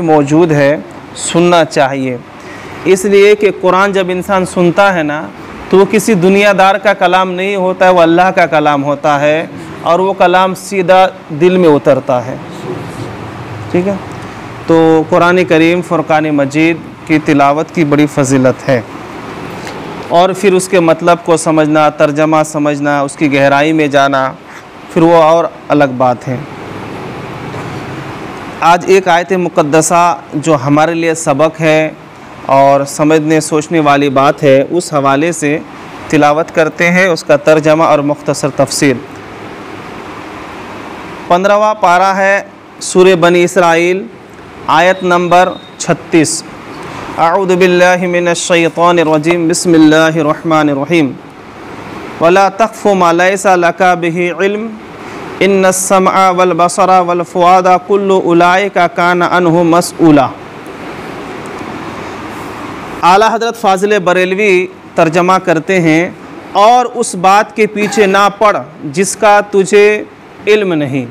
मौजूद है, सुनना चाहिए। इसलिए कि कुरान जब इंसान सुनता है ना तो वो किसी दुनियादार का कलाम नहीं होता है, वो अल्लाह का कलाम होता है और वो कलाम सीधा दिल में उतरता है। ठीक है, तो कुरान करीम फ़ुरक़ान मजीद की तिलावत की बड़ी फ़जीलत है और फिर उसके मतलब को समझना, तर्जमा समझना, उसकी गहराई में जाना, फिर वो और अलग बात है। आज एक आयत मुक़द्दसा जो हमारे लिए सबक है और समझने सोचने वाली बात है, उस हवाले से तिलावत करते हैं, उसका तर्जमा और मुख्तसर तफसीर। 15वां पारा है सूरह बनी इसराइल, आयत नंबर 36। अऊज़ु बिल्लाहि मिनश शैतानिर रजीम, बिस्मिल्लाहिर रहमानिर रहीम। वला तक़्फ़ु मा लैसा लका बिही इल्म इन्नस समअ वल बसरा वल फुआदा कुल्लु उलाइका कान अन्हु मसऊला। आला हज़रत फ़ाज़िल बरेलवी तर्जमा करते हैं, और उस बात के पीछे ना पड़ जिसका तुझे इल्म नहीं,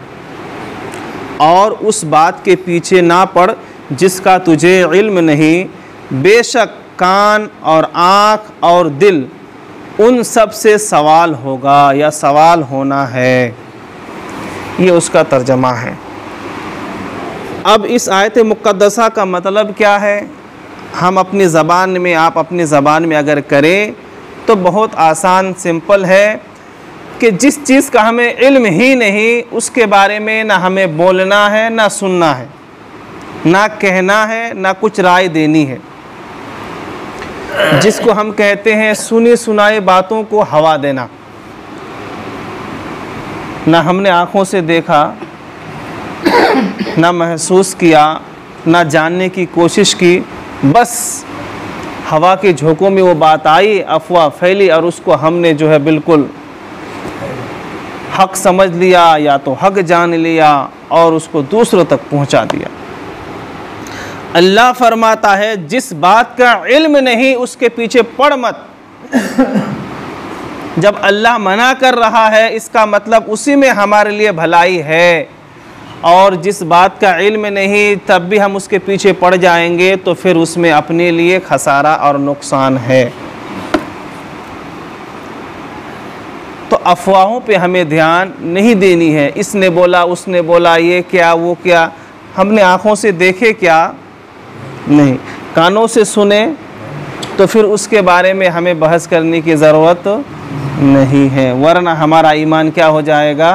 और उस बात के पीछे ना पड़ जिसका तुझे इल्म नहीं। बेशक कान और आँख और दिल उन सब से सवाल होगा या सवाल होना है। ये उसका तर्जमा है। अब इस आयत मुक़द्दसा का मतलब क्या है, हम अपनी ज़बान में, आप अपनी ज़बान में अगर करें तो बहुत आसान सिंपल है कि जिस चीज़ का हमें इल्म ही नहीं उसके बारे में ना हमें बोलना है, ना सुनना है, ना कहना है, ना कुछ राय देनी है। जिसको हम कहते हैं सुनी सुनाई बातों को हवा देना। ना हमने आँखों से देखा, ना महसूस किया, ना जानने की कोशिश की, बस हवा के झोंकों में वो बात आई, अफवाह फैली और उसको हमने जो है बिल्कुल हक समझ लिया या तो हक जान लिया और उसको दूसरों तक पहुंचा दिया। अल्लाह फरमाता है जिस बात का इल्म नहीं उसके पीछे पड़ मत। जब अल्लाह मना कर रहा है इसका मतलब उसी में हमारे लिए भलाई है, और जिस बात का इल्म नहीं तब भी हम उसके पीछे पड़ जाएंगे तो फिर उसमें अपने लिए खसारा और नुकसान है। तो अफवाहों पे हमें ध्यान नहीं देनी है। इसने बोला, उसने बोला, ये क्या, वो क्या, हमने आँखों से देखे क्या नहीं, कानों से सुने तो फिर उसके बारे में हमें बहस करने की ज़रूरत नहीं है, वरना हमारा ईमान क्या हो जाएगा।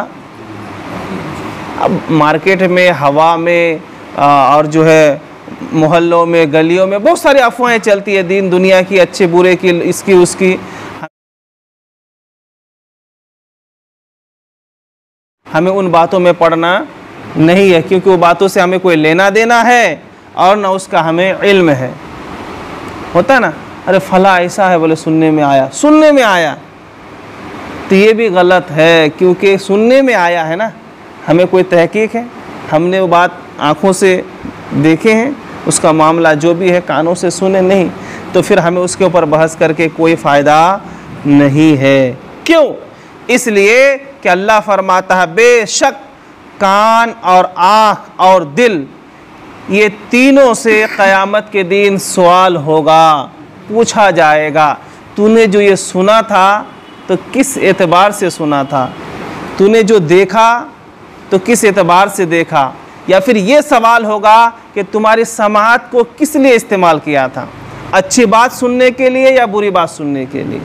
अब मार्केट में, हवा में और जो है मोहल्लों में, गलियों में बहुत सारी अफवाहें चलती है, दीन दुनिया की, अच्छे बुरे की, इसकी उसकी। हमें उन बातों में पढ़ना नहीं है, क्योंकि वो बातों से हमें कोई लेना देना है और ना उसका हमें इल्म है। होता है ना, अरे फला ऐसा है, बोले सुनने में आया, तो ये भी गलत है, क्योंकि सुनने में आया है ना, हमें कोई तहकीक है, हमने वो बात आँखों से देखे हैं, उसका मामला जो भी है कानों से सुने नहीं, तो फिर हमें उसके ऊपर बहस करके कोई फ़ायदा नहीं है। क्यों? इसलिए कि अल्लाह फरमाता है बेशक कान और आँख और दिल, ये तीनों से क़यामत के दिन सवाल होगा, पूछा जाएगा। तूने जो ये सुना था तो किस एतबार से सुना था, तूने जो देखा तो किस एतबार से देखा, या फिर ये सवाल होगा कि तुम्हारी समाअत को किस लिए इस्तेमाल किया था, अच्छी बात सुनने के लिए या बुरी बात सुनने के लिए।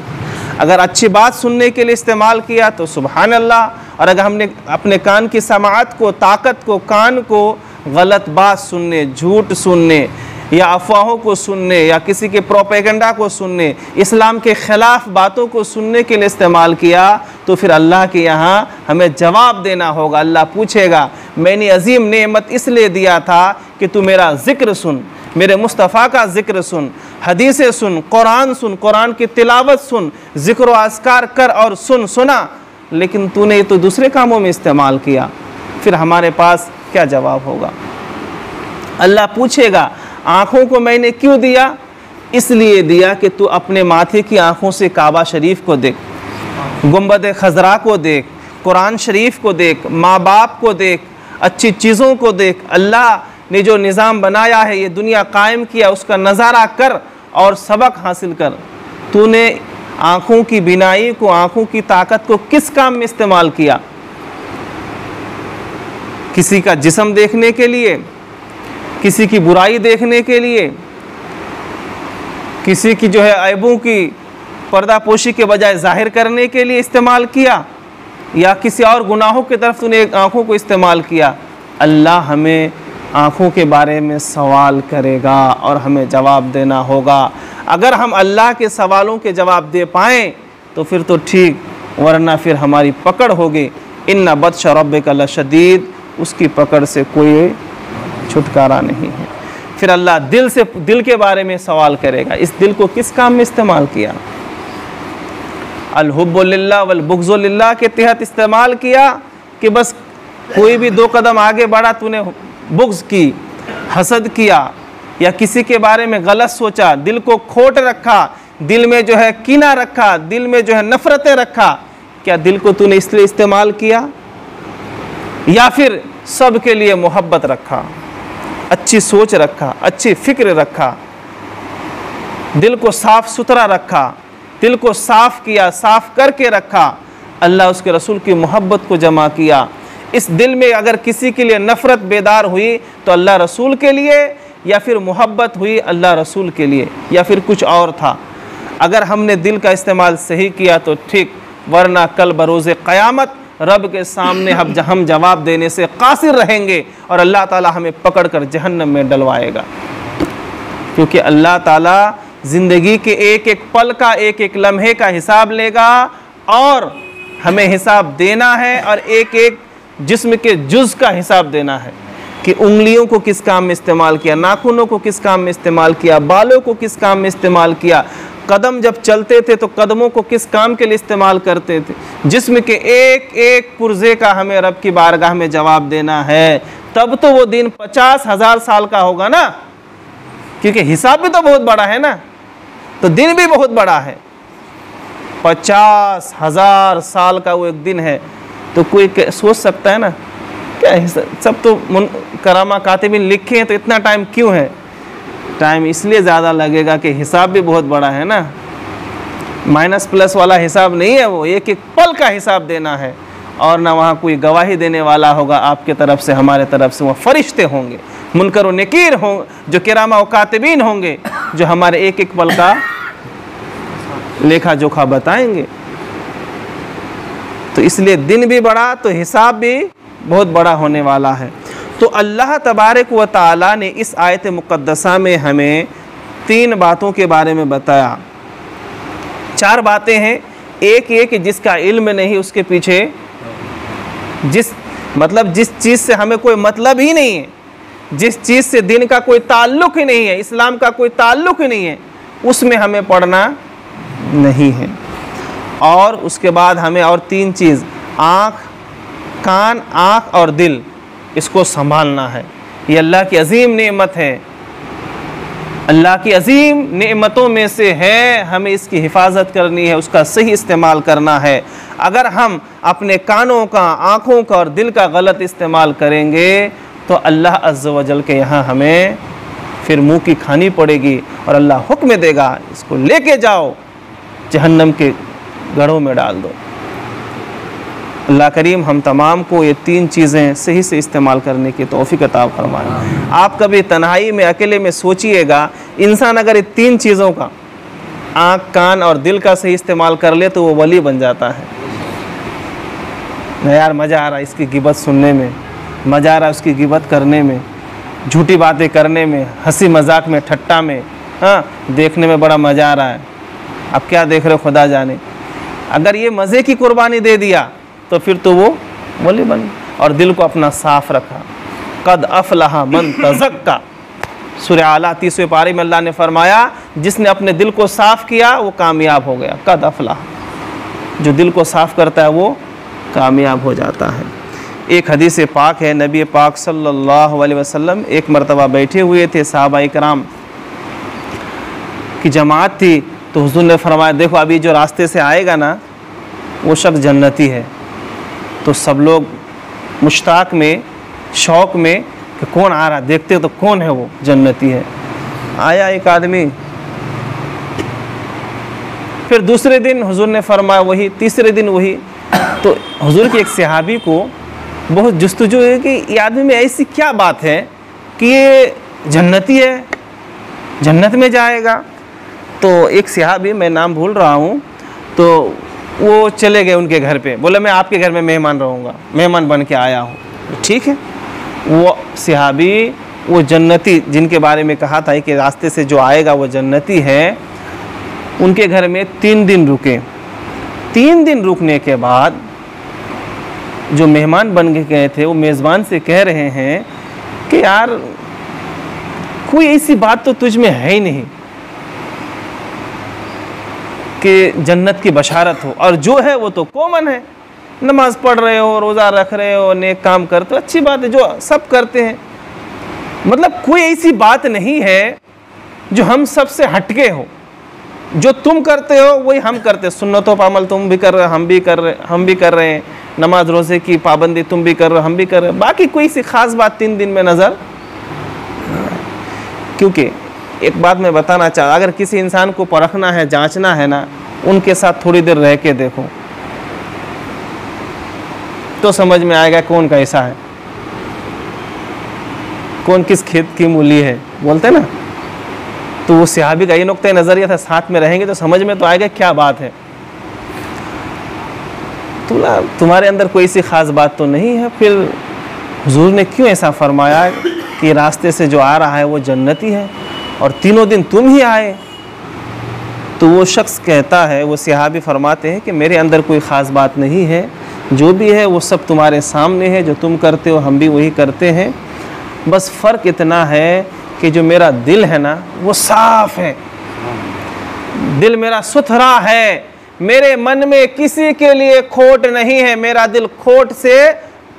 अगर अच्छी बात सुनने के लिए इस्तेमाल किया तो सुभान अल्लाह, और अगर हमने अपने कान की समाअत को, ताकत को, कान को गलत बात सुनने, झूठ सुनने या अफवाहों को सुनने या किसी के प्रोपेगेंडा को सुनने, इस्लाम के ख़िलाफ़ बातों को सुनने के लिए इस्तेमाल किया, तो फिर अल्लाह के यहाँ हमें जवाब देना होगा। अल्लाह पूछेगा मैंने अजीम नेमत इसलिए दिया था कि तू मेरा ज़िक्र सुन, मेरे मुस्तफ़ा का ज़िक्र सुन, हदीसें सुन, कुरान सुन, कुरान की तिलावत सुन, ज़िक्र व अस्कार कर और सुना, लेकिन तूने तो दूसरे कामों में इस्तेमाल किया। फिर हमारे पास क्या जवाब होगा? अल्लाह पूछेगा आँखों को मैंने क्यों दिया? इसलिए दिया कि तू अपने माथे की आँखों से काबा शरीफ को देख, गुंबद खजरा को देख, कुरान शरीफ को देख, माँ बाप को देख, अच्छी चीज़ों को देख। अल्लाह ने जो निज़ाम बनाया है, ये दुनिया कायम किया, उसका नज़ारा कर और सबक हासिल कर। तूने आँखों की बिनाई को, आँखों की ताकत को किस काम में इस्तेमाल किया? किसी का जिस्म देखने के लिए, किसी की बुराई देखने के लिए, किसी की जो है ऐबों की पर्दापोशी के बजाय जाहिर करने के लिए इस्तेमाल किया, या किसी और गुनाहों की तरफ तूने आँखों को इस्तेमाल किया? अल्लाह हमें आँखों के बारे में सवाल करेगा और हमें जवाब देना होगा। अगर हम अल्लाह के सवालों के जवाब दे पाएँ तो फिर तो ठीक, वरना फिर हमारी पकड़ होगी। इन्ना बत्श रब्बिका लशदीद, उसकी पकड़ से कोई छुटकारा नहीं है। फिर अल्लाह दिल के बारे में सवाल करेगा, इस दिल को किस काम में इस्तेमाल किया? अल-हुब्बु लिल्लाह वल बुग़्ज़ु लिल्लाह के तहत इस्तेमाल किया कि बस कोई भी 2 कदम आगे बढ़ा तूने बुग़्ज़ की, हसद किया, या किसी के बारे में गलत सोचा, दिल को खोट रखा, दिल में जो है कीना रखा, दिल में जो है नफ़रतें रखा? क्या दिल को तूने इसलिए इस्तेमाल किया? या फिर सब के लिए मोहब्बत रखा, अच्छी सोच रखा, अच्छी फिक्र रखा, दिल को साफ़ सुथरा रखा, दिल को साफ़ किया, साफ़ करके रखा, अल्लाह उसके रसूल की मोहब्बत को जमा किया। इस दिल में अगर किसी के लिए नफ़रत बेदार हुई तो अल्लाह रसूल के लिए, या फिर मोहब्बत हुई अल्लाह रसूल के लिए, या फिर कुछ और था। अगर हमने दिल का इस्तेमाल सही किया तो ठीक, वरना कल बरोज़े क़यामत रब के सामने हम जवाब देने से कासिर रहेंगे और अल्लाह ताला हमें पकड़ कर जहन्नम में डलवाएगा। क्योंकि अल्लाह ताला ज़िंदगी के एक एक पल का, एक एक लम्हे का हिसाब लेगा और हमें हिसाब देना है, और एक एक जिस्म के जुज़ का हिसाब देना है कि उंगलियों को किस काम में इस्तेमाल किया, नाखूनों को किस काम में इस्तेमाल किया, बालों को किस काम में इस्तेमाल किया, कदम जब चलते थे तो कदमों को किस काम के लिए इस्तेमाल करते थे। जिस्म के एक एक पुर्जे का हमें रब की बारगाह में जवाब देना है। तब तो वो दिन 50,000 साल का होगा ना, क्योंकि हिसाब भी तो बहुत बड़ा है ना, तो दिन भी बहुत बड़ा है। 50,000 साल का वो एक दिन है, तो कोई सोच सकता है ना क्या सब तो करामा कातिबिन लिखे हैं, तो इतना टाइम क्यों है? टाइम इसलिए ज़्यादा लगेगा कि हिसाब भी बहुत बड़ा है ना, माइनस प्लस वाला हिसाब नहीं है, वो एक एक पल का हिसाब देना है। और ना वहाँ कोई गवाही देने वाला होगा आपके तरफ से, हमारे तरफ से, वह फरिश्ते होंगे, मुनकर व नकीर हों, जो किरामा व कातिबीन होंगे, जो हमारे एक एक पल का लेखा जोखा बताएंगे। तो इसलिए दिन भी बड़ा तो हिसाब भी बहुत बड़ा होने वाला है। तो अल्लाह तबारक व तआला ने इस आयत मुक़द्दसा में हमें 3 बातों के बारे में बताया। 4 बातें हैं, एक ये कि जिसका इल्म नहीं उसके पीछे जिस चीज़ से हमें कोई मतलब ही नहीं है, जिस चीज़ से दिन का कोई ताल्लुक़ ही नहीं है, इस्लाम का कोई ताल्लुक़ ही नहीं है, उसमें हमें पढ़ना नहीं है। और उसके बाद हमें और 3 चीज़, कान, आँख और दिल, इसको संभालना है। ये अल्लाह की अजीम नेमत है, अल्लाह की अजीम नेमतों में से है, हमें इसकी हिफाजत करनी है, उसका सही इस्तेमाल करना है। अगर हम अपने कानों का, आँखों का और दिल का गलत इस्तेमाल करेंगे तो अल्लाह अज़्ज़ व जल के यहाँ हमें फिर मुँह की खानी पड़ेगी और अल्लाह हुक्म देगा, इसको लेके जाओ, जहन्नम के गढ़ों में डाल दो। अल्लाह करीम हम तमाम को ये 3 चीज़ें सही से इस्तेमाल करने की तौफीक अता फरमाए। आप कभी तन्हाई में, अकेले में सोचिएगा, इंसान अगर ये 3 चीज़ों का, आँख, कान और दिल का सही इस्तेमाल कर ले तो वो वली बन जाता है। यार मज़ा आ रहा है इसकी गिबत सुनने में, मज़ा आ रहा है उसकी गिबत करने में, झूठी बातें करने में, हंसी मजाक में, ठट्टा में, हाँ, देखने में बड़ा मज़ा आ रहा है। अब क्या देख रहे हो खुदा जाने। अगर ये मज़े की कुर्बानी दे दिया तो फिर तो वो वली बन। और दिल को अपना साफ़ रखा। कद अफ़लहा मन तज़क्का, सूरह आला 30वें पारे में अल्लाह ने फरमाया, जिसने अपने दिल को साफ़ किया वो कामयाब हो गया। कद अफ़लहा, जो दिल को साफ़ करता है वो कामयाब हो जाता है। एक हदीस पाक है, नबी पाक सल्लल्लाहु अलैहि वसल्लम एक मरतबा बैठे हुए थे, सहाबाए किराम की जमात थी, तो हुज़ूर ने फरमाया, देखो अभी जो रास्ते से आएगा ना वो शख्स जन्नती है। तो सब लोग मुश्ताक में, शौक़ में कि कौन आ रहा, देखते तो कौन है वो जन्नती है। आया एक आदमी, फिर दूसरे दिन हुजूर ने फरमाया वही, तीसरे दिन वही। तो हुजूर के एक सहाबी को बहुत जुस्तजू है कि ये आदमी में ऐसी क्या बात है कि ये जन्नती है, जन्नत में जाएगा। तो एक सहाबी, मैं नाम भूल रहा हूँ, तो वो चले गए उनके घर पे, बोले मैं आपके घर में मेहमान रहूँगा, मेहमान बन के आया हूँ। ठीक है, वो सहाबी वो जन्नती जिनके बारे में कहा था कि रास्ते से जो आएगा वो जन्नती है, उनके घर में 3 दिन रुके। 3 दिन रुकने के बाद जो मेहमान बन के गए थे वो मेज़बान से कह रहे हैं कि यार कोई ऐसी बात तो तुझ में है ही नहीं कि जन्नत की बशारत हो, और जो है वो तो कॉमन है, नमाज पढ़ रहे हो, रोज़ा रख रहे हो, नेक काम करते हो, अच्छी बात है, जो सब करते हैं। मतलब कोई ऐसी बात नहीं है जो हम सबसे हटके हो, जो तुम करते हो वही हम करते, सुन्नतों पर अमल तुम भी कर रहे हो, हम भी कर रहे हैं, नमाज रोज़े की पाबंदी तुम भी कर रहे हो, हम भी कर रहे हैं, बाकी कोई सी खास बात 3 दिन में नज़र। क्योंकि एक बात मैं बताना चाहता, अगर किसी इंसान को परखना है, जांचना है ना, उनके साथ थोड़ी देर रह के देखो तो समझ में आएगा कौन कैसा है, कौन किस खेत की मूली है, बोलते ना। तो वो सहाबी का ये नुक्ता नज़रिया था, साथ में रहेंगे तो समझ में तो आएगा क्या बात है। तुम्हारे अंदर कोई सी खास बात तो नहीं है, फिर हुजूर ने क्यों ऐसा फरमाया कि रास्ते से जो आ रहा है वो जन्नती है, और 3 दिन तुम ही आए। तो वो शख्स कहता है, वो सहाबी फरमाते हैं कि मेरे अंदर कोई ख़ास बात नहीं है, जो भी है वो सब तुम्हारे सामने है, जो तुम करते हो हम भी वही करते हैं, बस फ़र्क इतना है कि जो मेरा दिल है ना वो साफ़ है, दिल मेरा सुथरा है, मेरे मन में किसी के लिए खोट नहीं है, मेरा दिल खोट से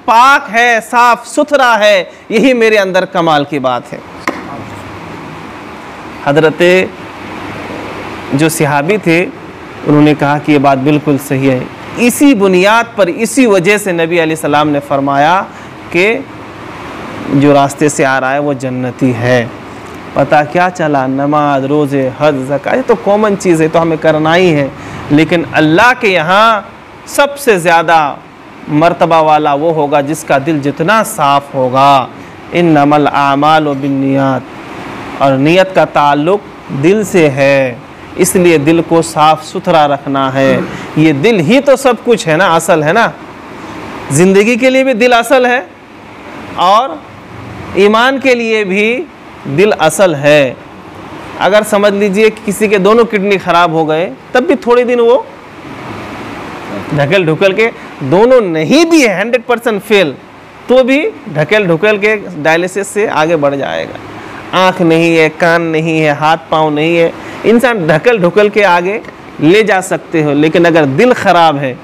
पाक है, साफ सुथरा है, यही मेरे अंदर कमाल की बात है। हजरते जो सहाबी थे उन्होंने कहा कि ये बात बिल्कुल सही है। इसी बुनियाद पर, इसी वजह से नबी अलैहिस्सलाम ने फरमाया कि जो रास्ते से आ रहा है वो जन्नती है। पता क्या चला, नमाज, रोज़े, हज, ज़कात, ये तो कॉमन चीज़ है, तो हमें करना ही है, लेकिन अल्लाह के यहाँ सबसे ज़्यादा मर्तबा वाला वो होगा जिसका दिल जितना साफ़ होगा। इन्नमल आमालु बिन्नियात, और नियत का ताल्लुक़ दिल से है, इसलिए दिल को साफ़ सुथरा रखना है। ये दिल ही तो सब कुछ है ना, असल है ना, ज़िंदगी के लिए भी दिल असल है और ईमान के लिए भी दिल असल है। अगर समझ लीजिए कि किसी के दोनों किडनी ख़राब हो गए, तब भी थोड़े दिन वो ढकेल ढुकल के, दोनों नहीं भी है 100% फेल, तो भी ढकेल ढुकल के डायलिसिस से आगे बढ़ जाएगा। आँख नहीं है, कान नहीं है, हाथ पाँव नहीं है, इंसान ढकेल ढुकल के आगे ले जा सकते हो। लेकिन अगर दिल ख़राब है,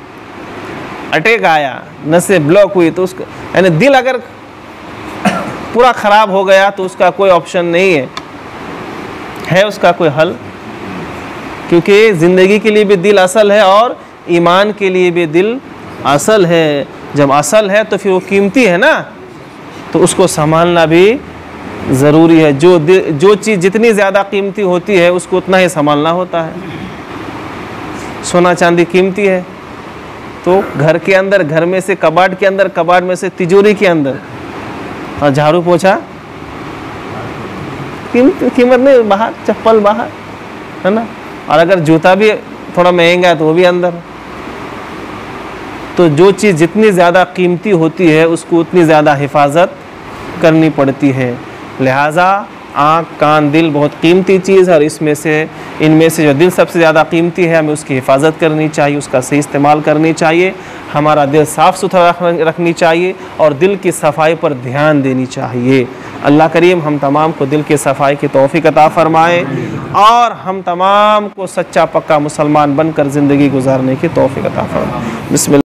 अटैक आया, नसें ब्लॉक हुई, तो उसका यानी दिल अगर पूरा ख़राब हो गया तो उसका कोई ऑप्शन नहीं है उसका कोई हल, क्योंकि ज़िंदगी के लिए भी दिल असल है और ईमान के लिए भी दिल असल है। जब असल है तो फिर वो कीमती है ना, तो उसको संभालना भी ज़रूरी है। जो चीज़ जितनी ज़्यादा कीमती होती है उसको उतना ही संभालना होता है। सोना चांदी कीमती है, तो घर के अंदर, घर में से कबाड़ के अंदर, कबाड़ में से तिजोरी के अंदर, और झाड़ू पोछा कीमत नहीं, बाहर चप्पल बाहर, है ना। और अगर जूता भी थोड़ा महंगा है तो वो भी अंदर। तो जो चीज़ जितनी ज़्यादा कीमती होती है उसको उतनी ज़्यादा हिफाजत करनी पड़ती है। लिहाजा आँख, कान, दिल बहुत कीमती चीज़ है, और इनमें से जो दिल सबसे ज़्यादा कीमती है, हमें उसकी हिफाजत करनी चाहिए, उसका सही इस्तेमाल करनी चाहिए। हमारा दिल साफ़ सुथरा रखनी चाहिए और दिल की सफाई पर ध्यान देनी चाहिए। अल्लाह करीम हम तमाम को दिल की सफाई की तौफीक अता फ़रमाए और हम तमाम को सच्चा पक्का मुसलमान बनकर ज़िंदगी गुजारने की तौफीक अता फ़रमाए। बिस्मिल्लाह।